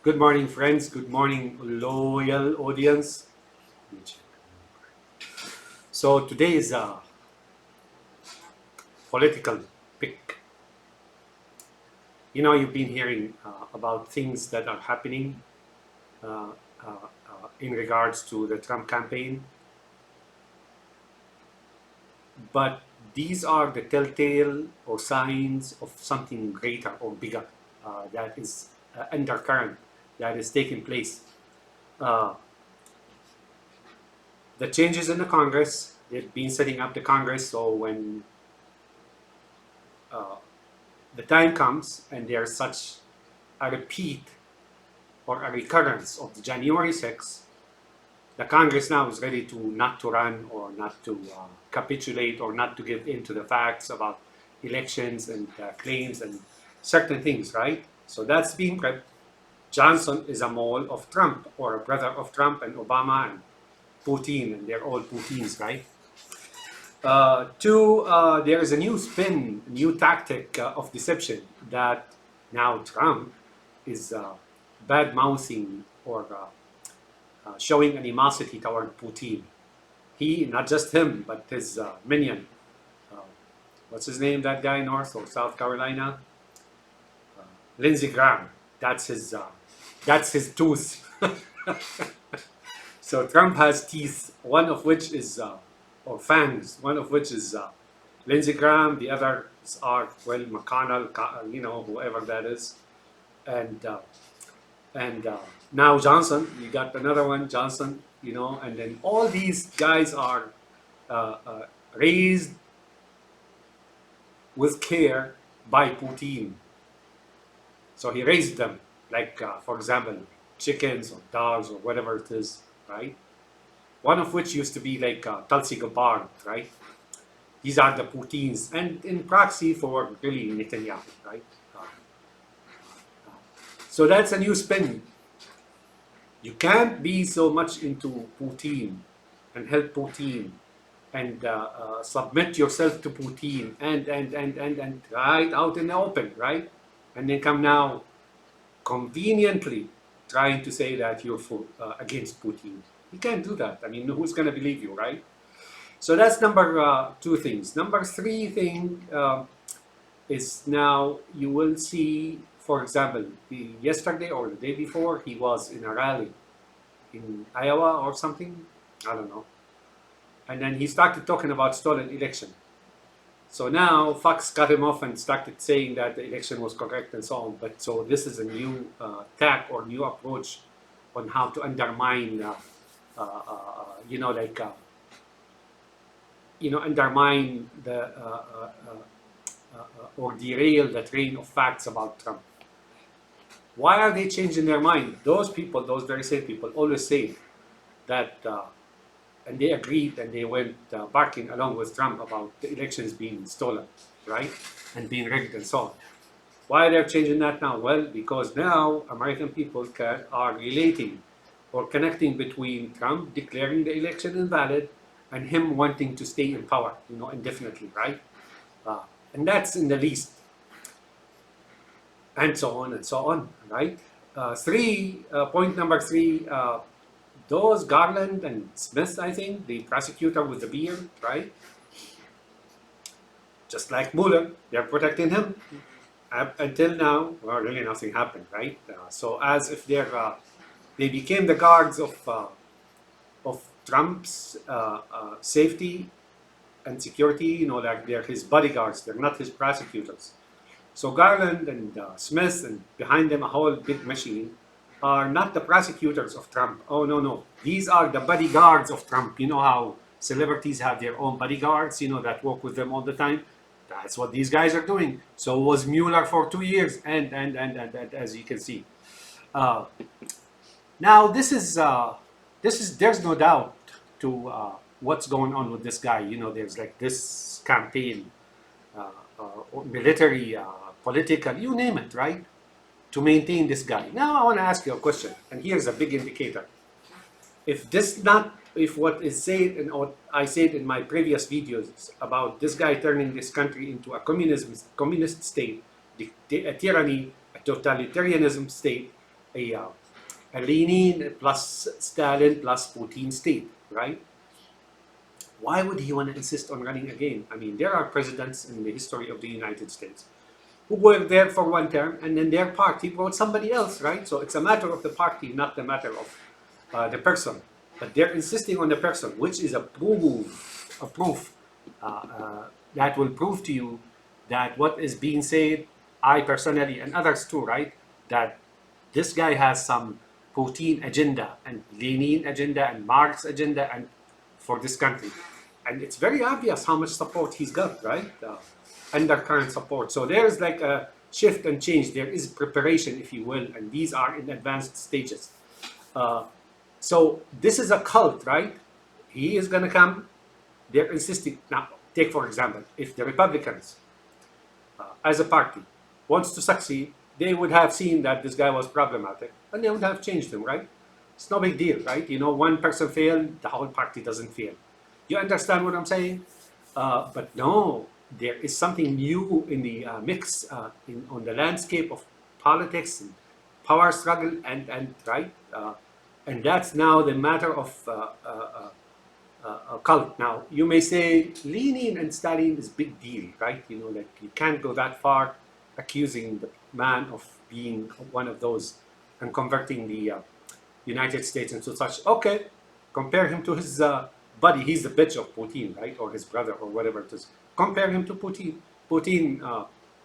Good morning, friends. Good morning, loyal audience. So today is a political pick. You've been hearing about things that are happening uh, in regards to the Trump campaign, but these are the telltale or signs of something greater or bigger that is undercurrent that is taking place. Uh, the changes in the Congress, they've been setting up the Congress, so when uh, the time comes and there's such a repeat or a recurrence of the January 6th, the Congress now is ready to not to run or not to capitulate or not to give in to the facts about elections and claims and certain things, right? So that's being prepped. Johnson is a mole of Trump or a brother of Trump and Obama and Putin, and they're all Putins, right? Two, there is a new spin, new tactic of deception that now Trump is bad mouthing or showing animosity toward Putin. He, not just him, but his minion. Uh, what's his name? That guy, North or South Carolina, Lindsey Graham. That's his. That's his tooth. So Trump has teeth, one of which is or fangs, one of which is Lindsey Graham. The others are McConnell, whoever that is, and now Johnson. You got another one, Johnson. And then all these guys are raised with care by Putin. So he raised them, like for example, chickens or dogs or whatever it is, right? One of which used to be like Tulsi Gabbard, right? These are the Putins, and in proxy for really Netanyahu, right? So that's a new spin. You can't be so much into Putin and help Putin and submit yourself to Putin and right out in the open, right? And then come now conveniently trying to say that you're against Putin. You can't do that. I mean, who's going to believe you, right? So that's number two things. Number three thing is now you will see, for example, yesterday or the day before, he was in a rally in Iowa or something. I don't know. And then he started talking about stolen election. So now Fox cut him off and started saying that the election was correct and so on. But so this is a new tack or new approach on how to undermine, undermine the or derail the train of facts about Trump. Why are they changing their mind? Those people, those very same people, always say that, and they agreed and they went barking along with Trump about the elections being stolen, right? And being rigged and so on. Why they're changing that now? Well, because now American people are relating or connecting between Trump declaring the election invalid and him wanting to stay in power, indefinitely, right? And that's in the least. And so on, right? Point number three, those Garland and Smith, I think, the prosecutor with the beard, right? Just like Mueller, they're protecting him. Until now, well, really nothing happened, right? So as if they became the guards of Trump's safety and security, like they're his bodyguards, they're not his prosecutors. So Garland and Smith and behind them a whole big machine are not the prosecutors of Trump. Oh, no. These are the bodyguards of Trump. You know how celebrities have their own bodyguards, that work with them all the time? That's what these guys are doing. So was Mueller for 2 years and as you can see. Now there's no doubt to what's going on with this guy. There's like this campaign, military, political, you name it, right? To maintain this guy. Now I want to ask you a question, and here's a big indicator. If what is said and what I said in my previous videos about this guy turning this country into a communist state, a tyranny, a totalitarianism state, a Lenin plus Stalin plus Putin state, right? Why would he want to insist on running again? I mean, there are presidents in the history of the United States who were there for one term and then their party brought somebody else, right? So it's a matter of the party, not the matter of the person. But they're insisting on the person, which is a proof that will prove to you that what is being said, I personally and others too, right? That this guy has some Putin agenda and Lenin agenda and Marx agenda and for this country. And it's very obvious how much support he's got, right? Undercurrent support. So there's like a shift and change. There is preparation, if you will, and these are in advanced stages. So this is a cult, right? He is going to come. They're insisting. Now, take for example, if the Republicans, as a party, wants to succeed, they would have seen that this guy was problematic, and they would have changed him, right? It's no big deal, right? You know, one person failed, the whole party doesn't fail. You understand what I'm saying? But no, there is something new in the mix on the landscape of politics and power struggle, and right, and that's now the matter of a cult. Now, you may say Lenin and Stalin is big deal, right? You know, like you can't go that far accusing the man of being one of those and converting the United States into such. Okay, compare him to his buddy. He's the bitch of Putin, right? Or his brother, or whatever it is. Compare him to Putin. Putin,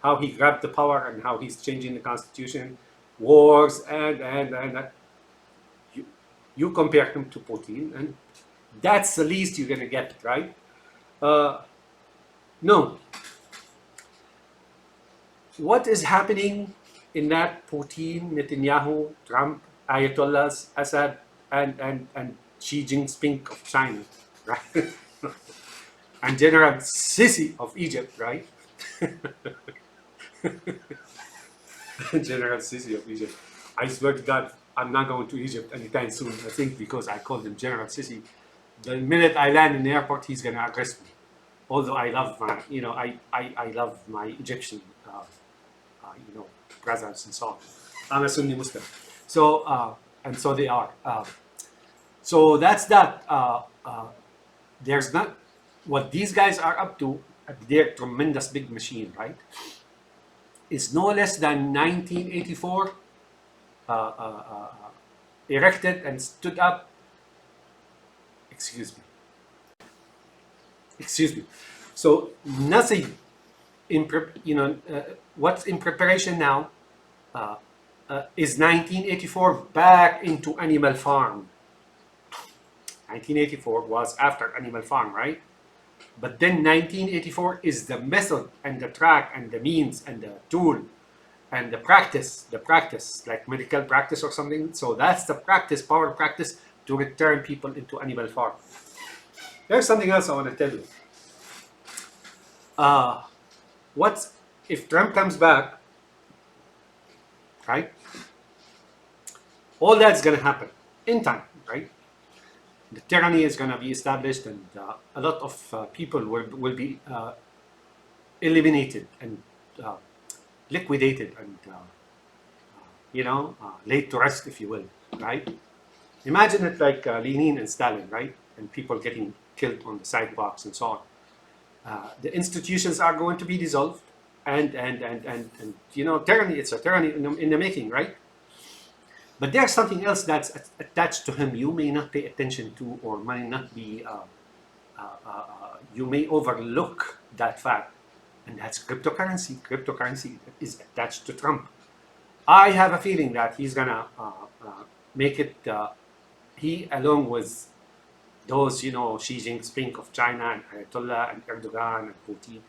how he grabbed the power and how he's changing the constitution, wars, and you compare him to Putin, and that's the least you're gonna get, right? No. What is happening in that Putin, Netanyahu, Trump, Ayatollahs, Assad, and Xi Jinping of China, right? And General Sisi of Egypt, right? General Sisi of Egypt. I swear to God, I'm not going to Egypt anytime soon. I think because I called him General Sisi. The minute I land in the airport, he's gonna arrest me. Although I love my, you know, I love my Egyptian, you know, brothers and so on. I'm a Sunni Muslim, so and so they are. So that's that. There's not what these guys are up to. Their tremendous big machine, right? Is no less than 1984 erected and stood up. Excuse me. So nothing in what's in preparation now is 1984 back into Animal Farm. 1984 was after Animal Farm, right? But then 1984 is the method and the track and the means and the tool and the practice, like medical practice or something. So that's the practice, power practice to return people into Animal Farm. There's something else I want to tell you. What if Trump comes back, right? All that's going to happen in time, right? The tyranny is going to be established, and a lot of people will be eliminated and liquidated and laid to rest, if you will, right? Imagine it like Lenin and Stalin, right? And people getting killed on the sidewalks and so on. The institutions are going to be dissolved, and tyranny. It's a tyranny in the making, right? But there's something else that's attached to him you may not pay attention to, or may not be, you may overlook that fact, and that's cryptocurrency. Cryptocurrency is attached to Trump. I have a feeling that he's gonna make it, he along with those, Xi Jinping of China and Ayatollah and Erdogan and Putin,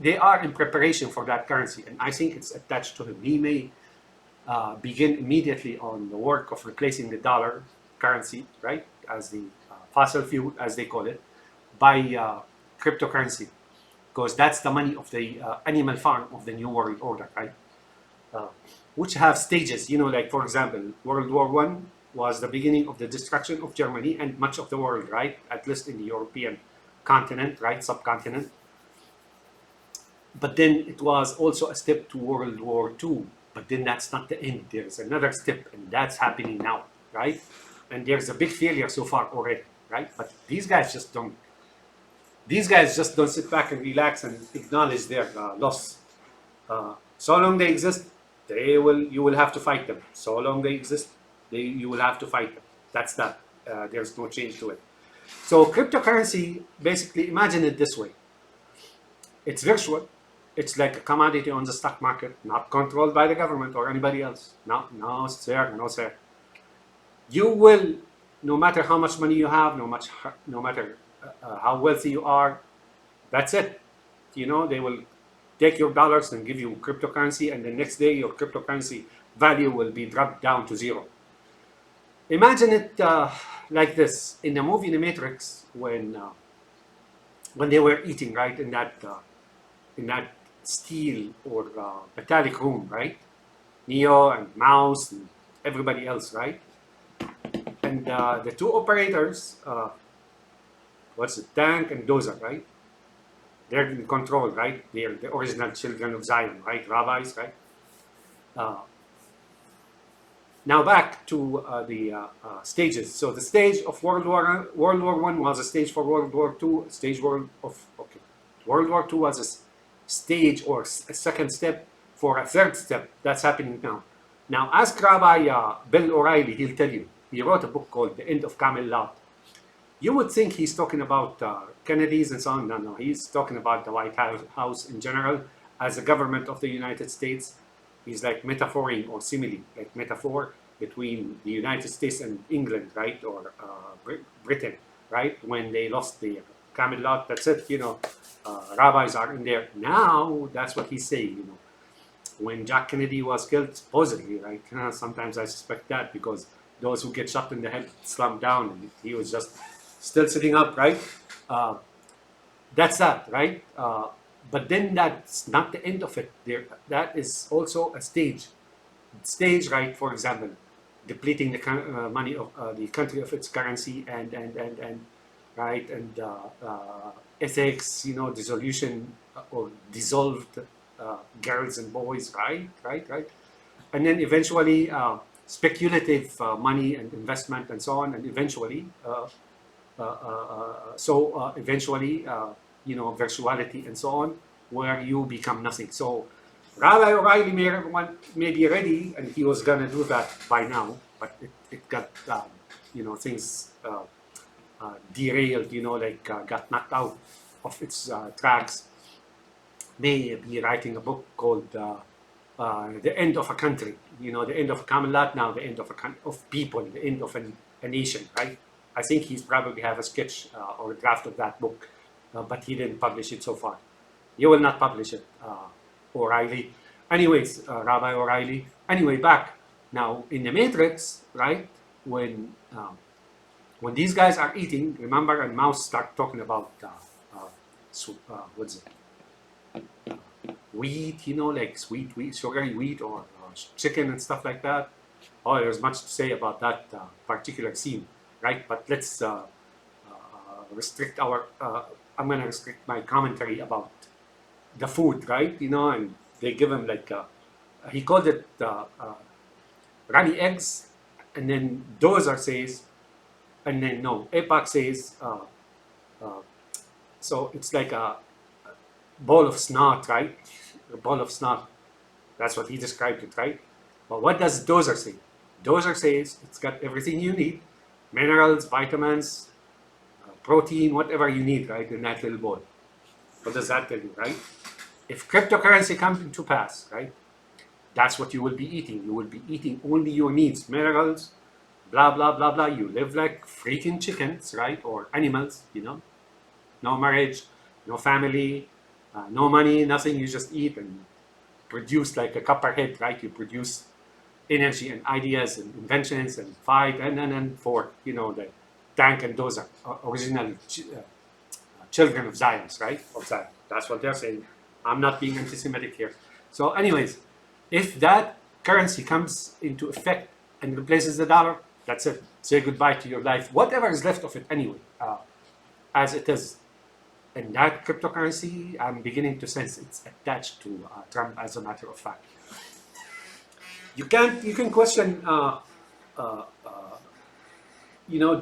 they are in preparation for that currency, and I think it's attached to him. He may begin immediately on the work of replacing the dollar currency, right, as the fossil fuel, as they call it, by cryptocurrency, because that's the money of the Animal Farm of the New World Order, right? Which have stages, like for example, World War I was the beginning of the destruction of Germany and much of the world, right? At least in the European continent, right, subcontinent. But then it was also a step to World War II. But then that's not the end. There's another step, and that's happening now, right? And there's a big failure so far already, right? But these guys just don't. These guys just don't sit back and relax and acknowledge their loss. So long they exist, they will. You will have to fight them. So long they exist, you will have to fight them. That's that. There's no change to it. So cryptocurrency, basically, imagine it this way: it's virtual. It's like a commodity on the stock market, not controlled by the government or anybody else. No, no, sir, no, sir. You will, no matter how much money you have, no matter how wealthy you are, that's it. They will take your dollars and give you cryptocurrency, and the next day your cryptocurrency value will be dropped down to zero. Imagine it like this: in the movie The Matrix, when they were eating, right, in that steel or metallic room, right? Neo and Mouse and everybody else, right? And the two operators, what's it, Tank and Dozer, right? They're in control, right? They're the original children of Zion, right? Rabbis, right? Uh, Now back to the stages. So the stage of World War One was a stage for World War Two. World War Two was a stage or a second step for a third step. That's happening now. Now ask Rabbi Bill O'Reilly. He'll tell you. He wrote a book called The End of Camelot. You would think he's talking about Kennedy's and so on. No, he's talking about the White House in general as a government of the United States. He's like metaphoring or simile, like metaphor between the United States and England, right, or Britain, right, when they lost the Camelot. That's it, rabbis are in there. Now, that's what he's saying, When Jack Kennedy was killed, supposedly, right, sometimes I suspect that because those who get shot in the head slumped down and he was just still sitting up, right? That's that, right? But then that's not the end of it. That is also a stage. Stage, right? For example, depleting the money of the country of its currency and right, and ethics, dissolution or dissolved girls and boys, right, and then eventually speculative money and investment and so on, and eventually virtuality and so on, where you become nothing. So Rabbi O'Reilly may be ready, and he was going to do that by now, but it got, things derailed, got knocked out of its tracks. May be writing a book called The End of a Country, the end of Camelot, now the end of people, the end of a nation, right? I think he's probably have a sketch or a draft of that book, but he didn't publish it so far. You will not publish it, O'Reilly. Anyways, Rabbi O'Reilly. Anyway, back now in the Matrix, right? When these guys are eating, remember, and Mouse start talking about what's it? Wheat, like sweet wheat, sugary wheat, or chicken and stuff like that. Oh, there's much to say about that particular scene, right? But let's restrict I'm going to restrict my commentary about the food, right? And they give him like, he called it runny eggs, and then Dozer says, and then no, Epak says, so it's like a bowl of snot, right? A bowl of snot. That's what he described it, right? But what does Dozer say? Dozer says it's got everything you need, minerals, vitamins, protein, whatever you need, right, in that little bowl. What does that tell you, right? If cryptocurrency comes into pass, right, that's what you will be eating. You will be eating only your needs, minerals, blah, blah, blah, blah. You live like freaking chickens, right, or animals, no marriage, no family, no money, nothing. You just eat and produce like a copperhead, right? You produce energy and ideas and inventions and fight and for, the Tank and those are original children of Zion, right? Of Zion. That's what they're saying. I'm not being anti-Semitic here. So anyways, if that currency comes into effect and replaces the dollar, that's it. Say goodbye to your life. Whatever is left of it anyway, as it is. And that cryptocurrency, I'm beginning to sense it's attached to Trump as a matter of fact. You can question,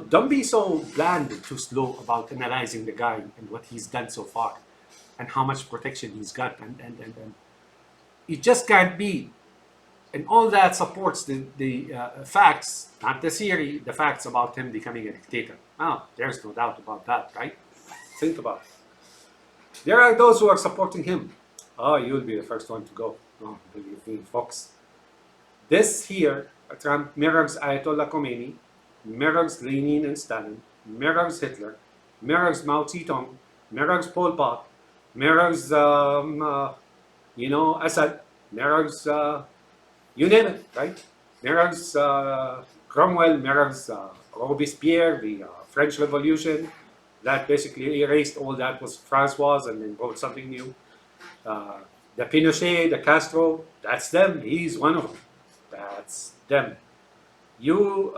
don't be so bland and too slow about analyzing the guy and what he's done so far and how much protection he's got. And it just can't be. And all that supports the facts, not the theory, the facts about him becoming a dictator. Now, there's no doubt about that, right? Think about it. There are those who are supporting him. Oh, you'll be the first one to go. Oh, believe me, folks. This here, Trump mirrors Ayatollah Khomeini, mirrors Lenin and Stalin, mirrors Hitler, mirrors Mao Zedong, mirrors Pol Pot, mirrors, Assad, mirrors, you name it, right? Mirrors Cromwell, mirrors Robespierre, the French Revolution, that basically erased all that was Francois and then wrote something new. The Pinochet, the Castro, that's them. He's one of them. That's them. You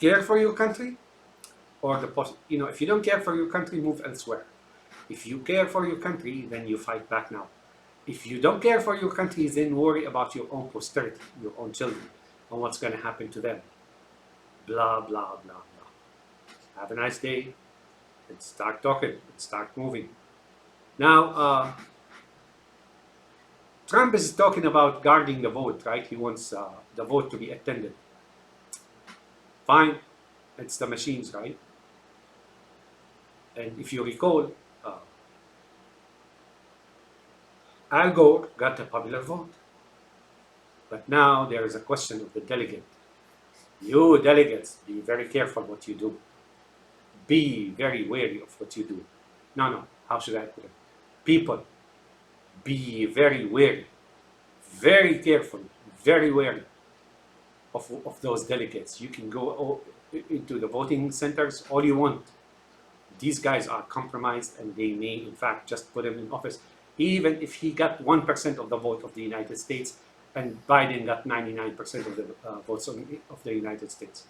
care for your country, or if you don't care for your country, move elsewhere. If you care for your country, then you fight back now. If you don't care for your country, then worry about your own posterity, your own children, and what's going to happen to them. Blah, blah, blah, blah. Have a nice day. Let's start talking. Let's start moving. Now, Trump is talking about guarding the vote, right? He wants the vote to be attended. Fine. It's the machines, right? And if you recall, Al Gore got the popular vote. But now there is a question of the delegate. You delegates, be very careful what you do. Be very wary of what you do. No, how should I put it? People, be very wary, very careful, very wary of those delegates. You can go into the voting centers all you want. These guys are compromised and they may, in fact, just put him in office. Even if he got 1% of the vote of the United States and Biden got 99% of the votes of the United States.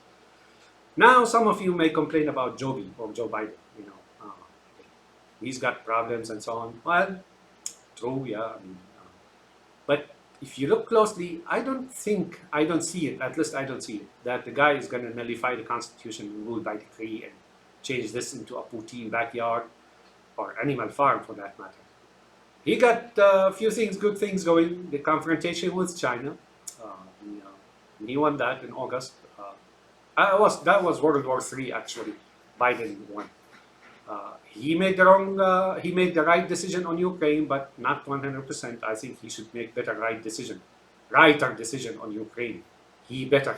Now, some of you may complain about Joe Biden. He's got problems and so on. Well, true, yeah. But if you look closely, I don't see it, at least I don't see it, that the guy is going to nullify the Constitution and rule by decree and change this into a Putin backyard or animal farm for that matter. He got a few good things going. The confrontation with China, he won that in August. That was World War III actually. Biden won. He made the right decision on Ukraine, but not 100%. I think he should make righter decision on Ukraine. He better,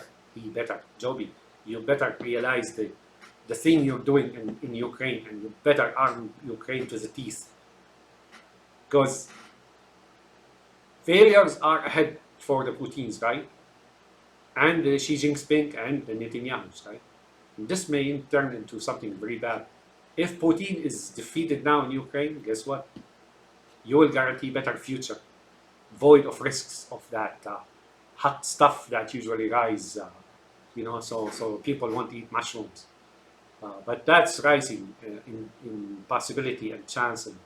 Joby, you better realize the thing you're doing in Ukraine, and you better arm Ukraine to the teeth. Because failures are ahead for the Putins, right? And the Xi Jinping and the Netanyahus, right? And this may turn into something very bad. If Putin is defeated now in Ukraine, guess what? You will guarantee better future, void of risks of that hot stuff that usually rise, so people won't eat mushrooms. But that's rising in possibility and chance and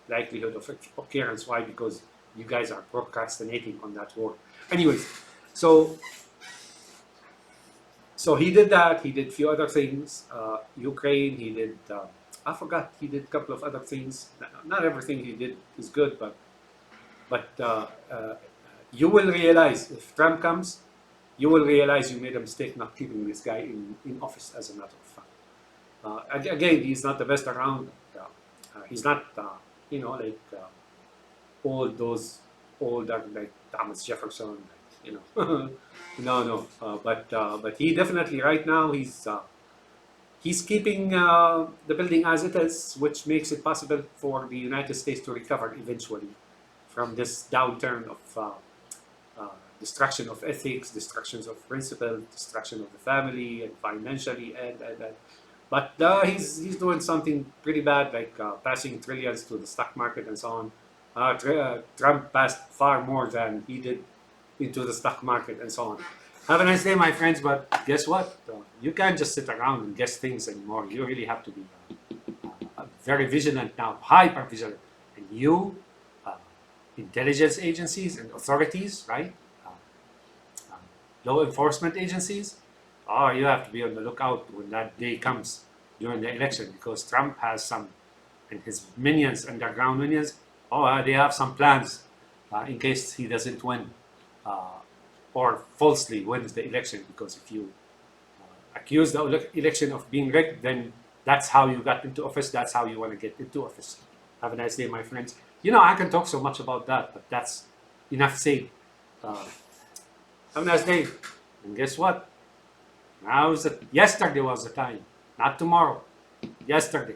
likelihood of occurrence. Why? Because you guys are procrastinating on that war. Anyways, so he did that. He did a few other things. Ukraine, he did, I forgot, he did a couple of other things. Not everything he did is good, but you will realize, if Trump comes, you will realize you made a mistake not keeping this guy in office, as a matter of fact. Again, he's not the best around. He's not, all those older, like Thomas Jefferson, no. But he definitely right now he's keeping the building as it is, which makes it possible for the United States to recover eventually from this downturn of destruction of ethics, destructions of principle, destruction of the family, and financially, and. But he's doing something pretty bad, like passing trillions to the stock market and so on. Trump passed far more than he did into the stock market and so on. Have a nice day, my friends. But guess what? You can't just sit around and guess things anymore. You really have to be very vigilant now, hyper vigilant. And you, intelligence agencies and authorities, right? Um, Law enforcement agencies, oh, you have to be on the lookout when that day comes during the election, because Trump has some, and his minions, underground minions, oh, they have some plans in case he doesn't win uh, or falsely wins the election. Because if you accuse the election of being rigged, then that's how you got into office. That's how you want to get into office. Have a nice day, my friends. You know, I can talk so much about that, but that's enough said. Uh, have a nice day. And guess what? Yesterday was the time, not tomorrow. Yesterday.